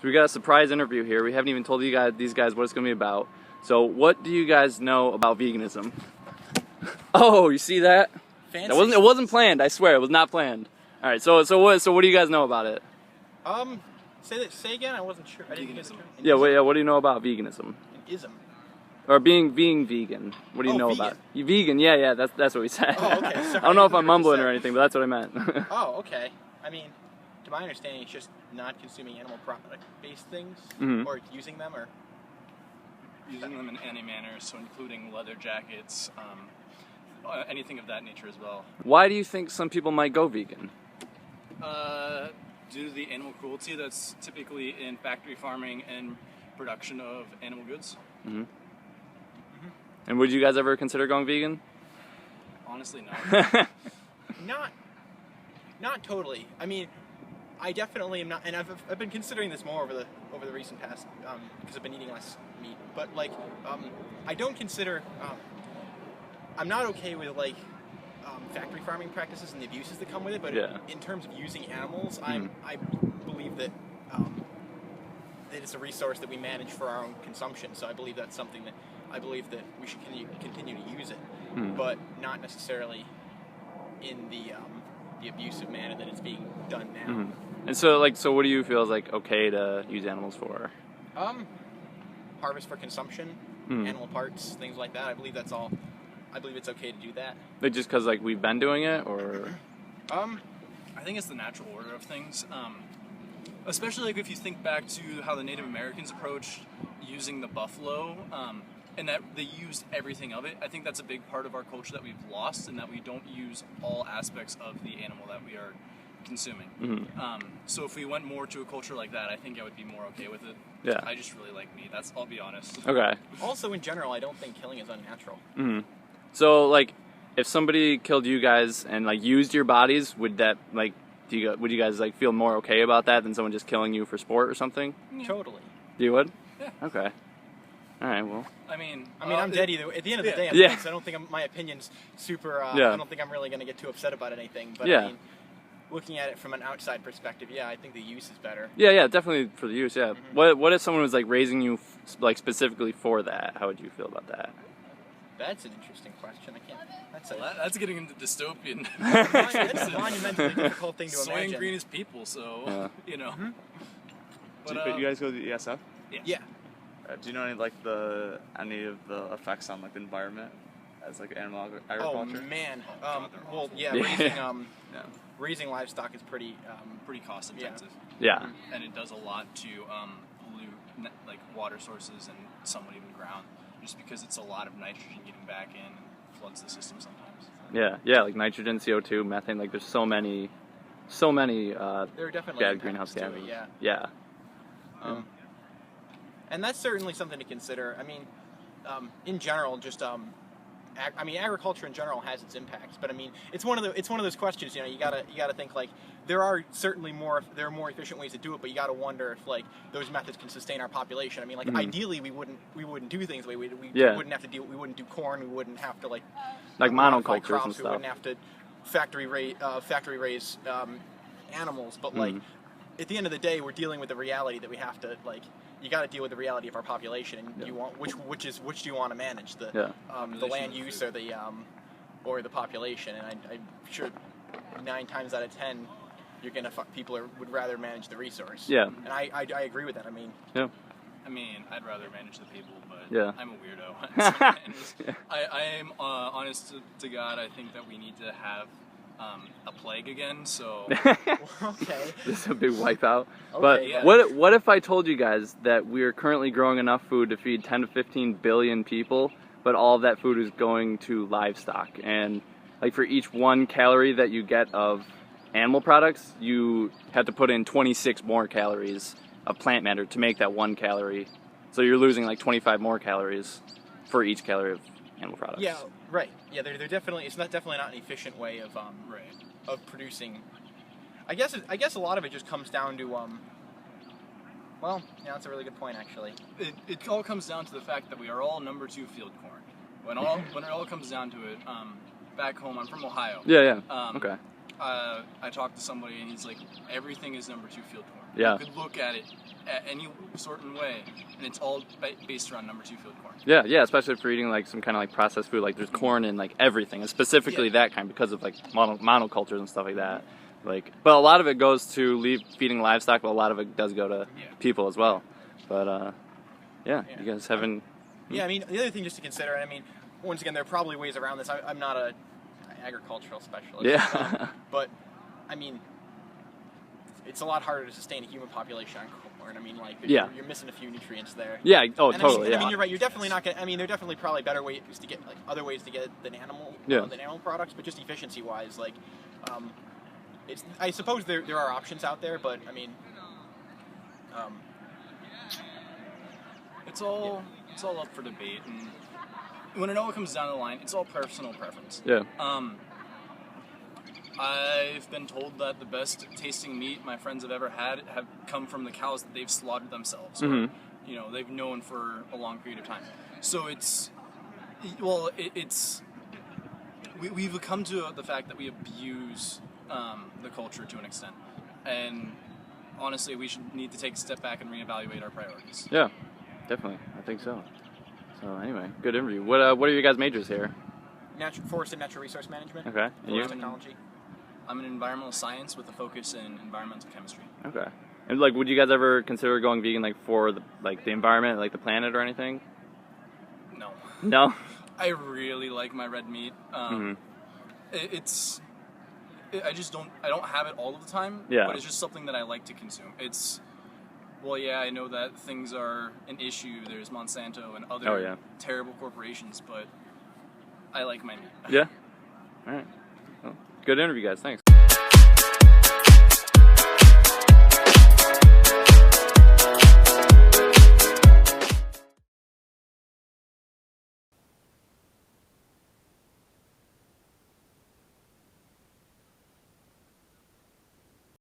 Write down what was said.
we got a surprise interview here. We haven't even told these guys what it's going to be about. So what do you guys know about veganism? Oh, you see that? Fancy. It wasn't planned. I swear, it was not planned. All right. So what do you guys know about it? Say again. I wasn't sure. I didn't veganism. Yeah. What do you know about veganism? An ism. Or being vegan. What do you know vegan. about? You vegan? Yeah. That's what we said. Oh, okay. Sorry. I don't know if I'm mumbling or anything, but that's what I meant. Oh, okay. I mean, to my understanding, it's just not consuming animal product-based things, or using them, or using them in any manner, so including leather jackets, anything of that nature as well. Why do you think some people might go vegan? Due to the animal cruelty that's typically in factory farming and production of animal goods. And would you guys ever consider going vegan? Honestly, no. Not totally. I mean, I definitely am not, and I've been considering this more over the recent past because I've been eating less meat. But like, I don't consider. I'm not okay with like factory farming practices and the abuses that come with it. But in terms of using animals, I believe that that it's a resource that we manage for our own consumption. So I believe that's something that we should continue to use it, but not necessarily in the abusive manner that it's being done now. And so what do you feel is like okay to use animals for? Harvest for consumption, animal parts, things like that. I believe that's all. I believe it's okay to do that. Like just because like we've been doing it, or? I think it's the natural order of things. Especially like if you think back to how the Native Americans approached using the buffalo, and that they used everything of it. I think that's a big part of our culture that we've lost, and that we don't use all aspects of the animal that we are consuming. So if we went more to a culture like that, I think I would be more okay with it. Yeah. I just really like meat. I'll be honest. Okay. Also, in general, I don't think killing is unnatural. So like, if somebody killed you guys and like used your bodies, would that like, would you guys like feel more okay about that than someone just killing you for sport or something? Totally. You would? Yeah. Okay. All right. Well. I mean, I'm dead either. At the end of the day, I'm dead, so I don't think my opinion's super. I don't think I'm really going to get too upset about anything. But I mean, looking at it from an outside perspective, I think the use is better. Yeah, definitely for the use. Yeah. What if someone was like raising you like specifically for that? How would you feel about that? That's an interesting question. I can't. That's getting into dystopian. That's a monumentally difficult thing to imagine. Soy and green is people, so you know. But you guys go to the ESF? Yeah. Do you know any of the effects on like the environment as like animal agriculture? Oh man. Raising livestock is pretty cost intensive. Yeah. And it does a lot to pollute like water sources and somewhat even ground, just because it's a lot of nitrogen getting back in and floods the system sometimes. Yeah, like nitrogen, CO2, methane. Like there's so many. There are definitely greenhouse gases. Yeah. And that's certainly something to consider. I mean, in general, just agriculture in general has its impacts, but I mean, it's one of those questions. You know, you gotta think like there are more efficient ways to do it, but you gotta wonder if like those methods can sustain our population. I mean, like ideally we wouldn't do things the way we wouldn't have to we wouldn't do corn, we wouldn't have to like monocultures crops, and stuff. We wouldn't have to factory raise animals, but like at the end of the day, we're dealing with the reality that we have to like. You got to deal with the reality of our population, and you want which do you want to manage, the land use or the population? And I'm sure 9 times out of 10, you're gonna people would rather manage the resource. Yeah. And I agree with that. I mean. Yeah. I mean, I'd rather manage the people, but I'm a weirdo. I am honest to God. I think that we need to have a plague again, so okay. This is a big wipeout. Okay, but what if I told you guys that we're currently growing enough food to feed 10 to 15 billion people, but all of that food is going to livestock, and like for each 1 calorie that you get of animal products, you have to put in 26 more calories of plant matter to make that 1 calorie. So you're losing like 25 more calories for each calorie of animal products. Yeah, right. Yeah, they're definitely. It's definitely not an efficient way of of producing. I guess a lot of it just comes down to Well, yeah, that's a really good point actually. It all comes down to the fact that we are all number 2 field corn. When it all comes down to it, back home, I'm from Ohio. Yeah. Okay. I talked to somebody and he's like, everything is number 2 field corn. Yeah. You could look at it any certain way, and it's all based around number 2 field corn. Yeah, especially if you're eating like some kind of like processed food, like there's corn in like everything, and specifically that kind because of like monocultures and stuff like that. Like, but a lot of it goes to feeding livestock, but a lot of it does go to people as well. But you guys haven't. Yeah, I mean, the other thing just to consider, and I mean, once again, there are probably ways around this. I'm not an agricultural specialist. Yeah. But, I mean, it's a lot harder to sustain a human population on corn. I mean, like, you're missing a few nutrients there. Yeah. Oh, and totally. I mean, you're right. You're definitely not going to. I mean, there are definitely probably better ways to get, like, other ways to get than animal products, but just efficiency-wise, like, I suppose there are options out there, but I mean, it's all up for debate, and when it all comes down the line, it's all personal preference. Yeah. I've been told that the best tasting meat my friends have ever had have come from the cows that they've slaughtered themselves, or, they've known for a long period of time. So we've come to the fact that we abuse the culture to an extent, and honestly, we should need to take a step back and reevaluate our priorities. Yeah, definitely. I think so. So anyway, good interview. What are your guys' majors here? Forest and natural resource management. Okay. And you? Technology. I'm in environmental science with a focus in environmental chemistry. Okay. And like, would you guys ever consider going vegan, like for the environment, like the planet, or anything? No. No. I really like my red meat. I don't have it all of the time. Yeah. But it's just something that I like to consume. I know that things are an issue. There's Monsanto and other terrible corporations, but I like my meat. Yeah. All right. Well, good interview, guys. Thanks.